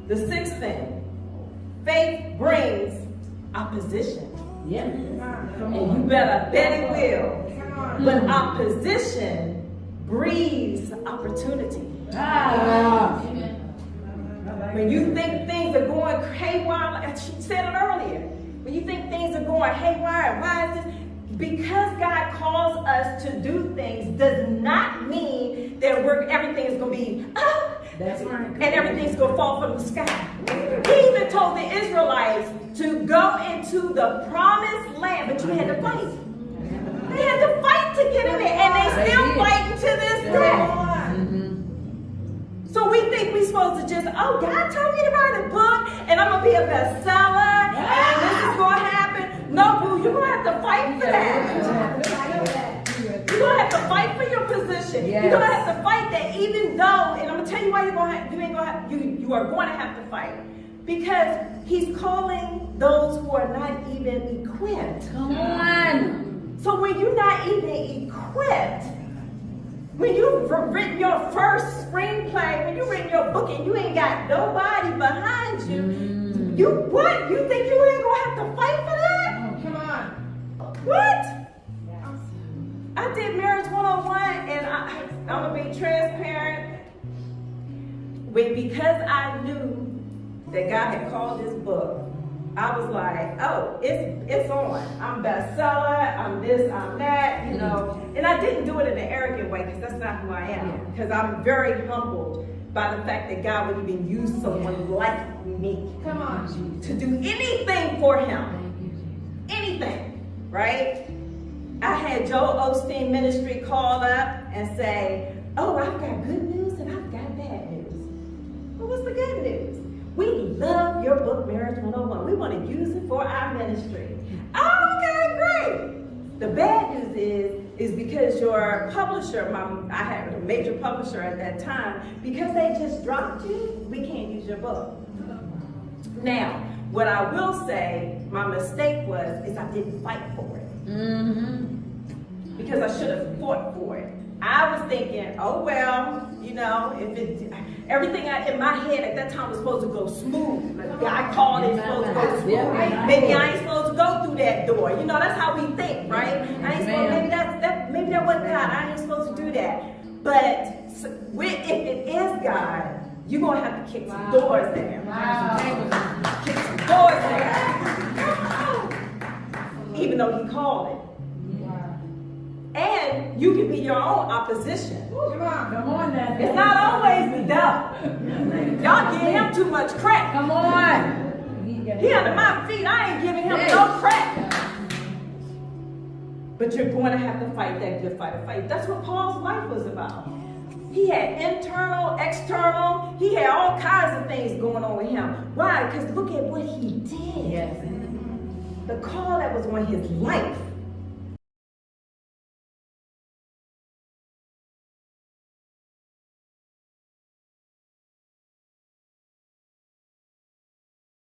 The sixth thing, faith brings opposition. Yeah. And you better bet it will. But opposition breeds opportunity. When you think things are going haywire, like she said it earlier, when you think things are going haywire, why is this? Because God calls us to do things does not mean that everything is going to be, That's right. and everything's going to fall from the sky. He even told the Israelites to go into the promised land, but you had to fight. They had to fight to get in there, and they still fighting to this day. So we think we're supposed to just, oh, God told me to write a book, and I'm going to be a bestseller, and this is going to happen. No, boo, you're going to have to fight for that. You're going to have to fight for your position. You're going to have to fight that even though, and I'm going to tell you why you are going to have to fight. Because he's calling those who are not even equipped. Come on. So when you're not even equipped, when you've written your first screenplay, when you've written your book and you ain't got nobody behind you, you think you ain't gonna have to fight for that? Oh, come on. What? I did Marriage 101 and I'm gonna be transparent. Because I knew that God had called this book, I was like, oh, it's on. I'm bestseller, I'm this, I'm that, you know. And I didn't do it in an arrogant way because that's not who I am. Because I'm very humbled by the fact that God would even use someone like me to do anything for him. Anything, right? I had Joel Osteen Ministry call up and say, oh, I've got good news and I've got bad news. Well, what's the good news? We love your book, Marriage 101. We want to use it for our ministry. Oh, okay, great. The bad news is because your publisher, I had a major publisher at that time, because they just dropped you, we can't use your book. Now, what I will say, my mistake is I didn't fight for it. Because I should have fought for it. I was thinking, oh well, you know, everything in my head at that time was supposed to go smooth. Like God called it supposed to go smooth. Maybe I ain't supposed to go through that door. You know, that's how we think, right? I ain't supposed, maybe that wasn't God. I ain't supposed to do that. But if it is God, you're gonna have to kick some doors down. Kick some doors down. Even though He called it. And you can be your own opposition. Come on now. It's not always the devil. Y'all give him too much credit. Come on. He under my feet. I ain't giving him no credit. But you're going to have to fight that good fight of faith. That's what Paul's life was about. He had internal, external. He had all kinds of things going on with him. Why? Because look at what he did. Yes. The call that was on his life.